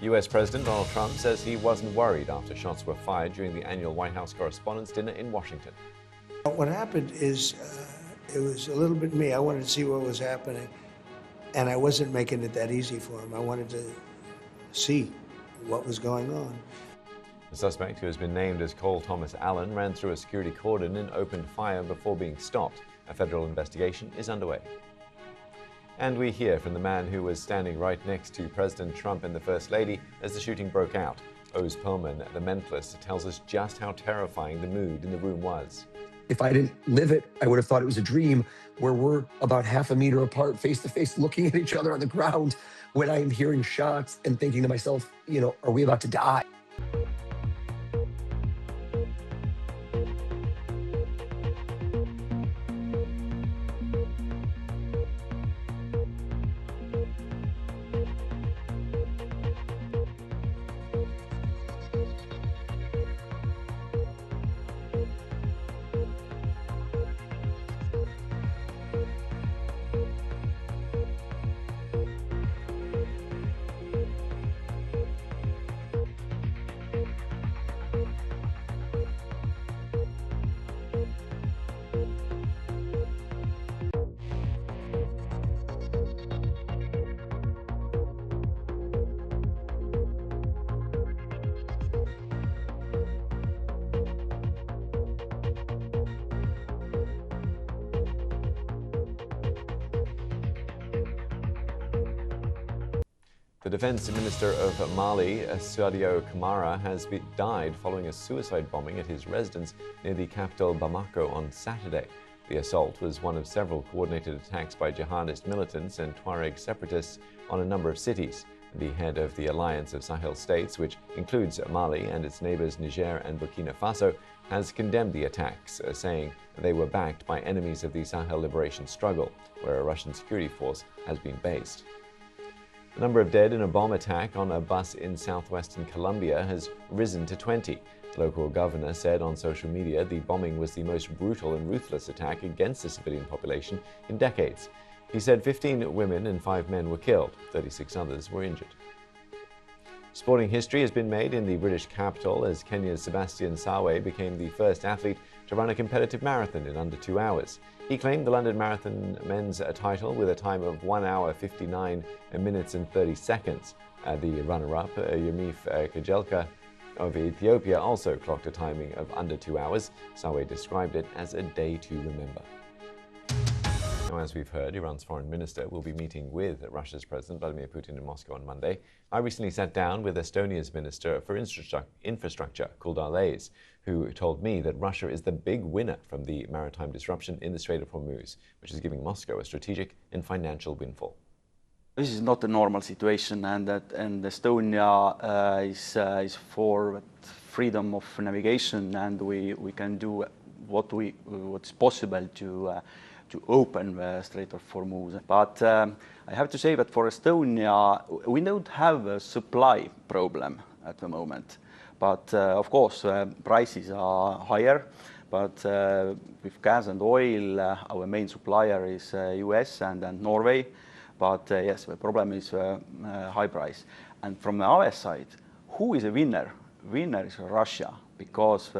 US President Donald Trump says he wasn't worried after shots were fired during the annual White House Correspondents' Dinner in Washington. What happened is it was a little bit me. I wanted to see what was happening, and I wasn't making it that easy for him. I wanted to see what was going on. The suspect, who has been named as Cole Thomas Allen, ran through a security cordon and opened fire before being stopped. A federal investigation is underway. And we hear from the man who was standing right next to President Trump and the First Lady as the shooting broke out. Oz Perlman, the mentalist, tells us just how terrifying the mood in the room was. If I didn't live it, I would have thought it was a dream where we're about half a meter apart, face to face, looking at each other on the ground when I'm hearing shots and thinking to myself, are we about to die? The defense minister of Mali, Sadio Kamara, has died following a suicide bombing at his residence near the capital Bamako on Saturday. The assault was one of several coordinated attacks by jihadist militants and Tuareg separatists on a number of cities. The head of the Alliance of Sahel States, which includes Mali and its neighbors Niger and Burkina Faso, has condemned the attacks, saying they were backed by enemies of the Sahel Liberation Struggle, where a Russian security force has been based. The number of dead in a bomb attack on a bus in southwestern Colombia has risen to 20. The local governor said on social media the bombing was the most brutal and ruthless attack against the civilian population in decades. He said 15 women and 5 men were killed, 36 others were injured. Sporting history has been made in the British capital as Kenya's Sebastian Sawe became the first athlete to run a competitive marathon in under 2 hours. He claimed the London Marathon men's title with a time of 1 hour 59 minutes and 30 seconds. The runner-up, Yemif Kajelka of Ethiopia, also clocked a timing of under 2 hours. Sawe described it as a day to remember. Now, as we've heard, Iran's foreign minister will be meeting with Russia's President Vladimir Putin in Moscow on Monday. I recently sat down with Estonia's Minister for Infrastructure, Kuldar, who told me that Russia is the big winner from the maritime disruption in the Strait of Hormuz, which is giving Moscow a strategic and financial windfall. This is not a normal situation, and Estonia is for freedom of navigation, and we can do what's possible to open the Strait of Hormuz. But I have to say that for Estonia, we don't have a supply problem at the moment. But of course, prices are higher. But with gas and oil, our main supplier is US and Norway. But yes, the problem is high price. And from our side, who is a winner? Winner is Russia, because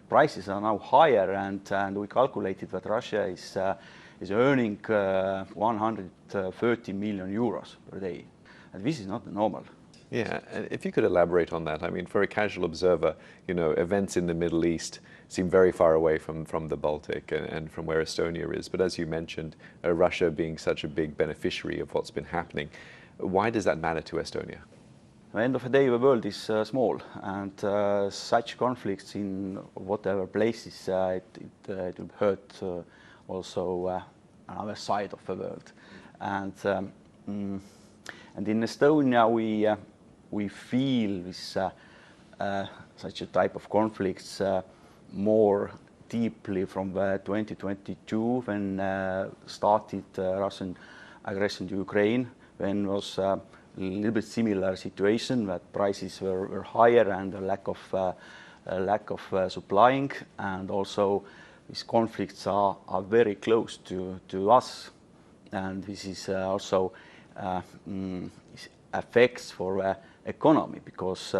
prices are now higher, and we calculated that Russia is earning 130 million euros per day, and this is not normal. Yeah, and if you could elaborate on that, I mean, for a casual observer, events in the Middle East seem very far away from the Baltic and from where Estonia is. But as you mentioned, Russia being such a big beneficiary of what's been happening, why does that matter to Estonia? At the end of the day, the world is small, and such conflicts in whatever places, it will hurt also another side of the world. And in Estonia, we feel this such a type of conflicts more deeply from 2022, when started Russian aggression to Ukraine, when was a little bit similar situation, that prices were higher and a lack of supplying, and also these conflicts are very close to us, and this is also affects for economy, because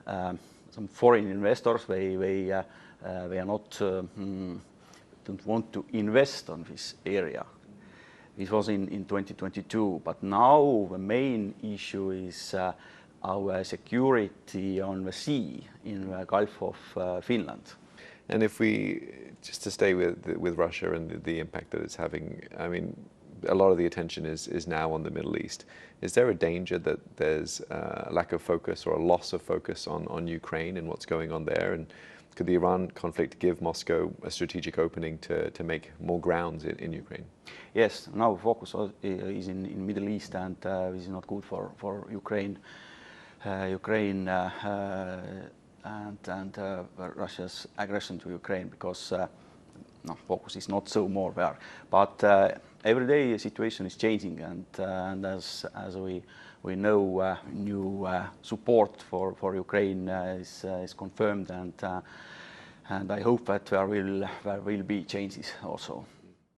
some foreign investors, they are not don't want to invest on this area. This was in 2022, but now the main issue is our security on the sea in the Gulf of Finland. And if we, just to stay with Russia and the impact that it's having, I mean, a lot of the attention is now on the Middle East. Is there a danger that there's a lack of focus or a loss of focus on Ukraine and what's going on there? And could the Iran conflict give Moscow a strategic opening to make more grounds in Ukraine? Yes, now focus is in Middle East, and this is not good for Ukraine. And Russia's aggression to Ukraine, because no, focus is not so more there. But every day the situation is changing, and as we know, new support for Ukraine is confirmed, and I hope that there will be changes also.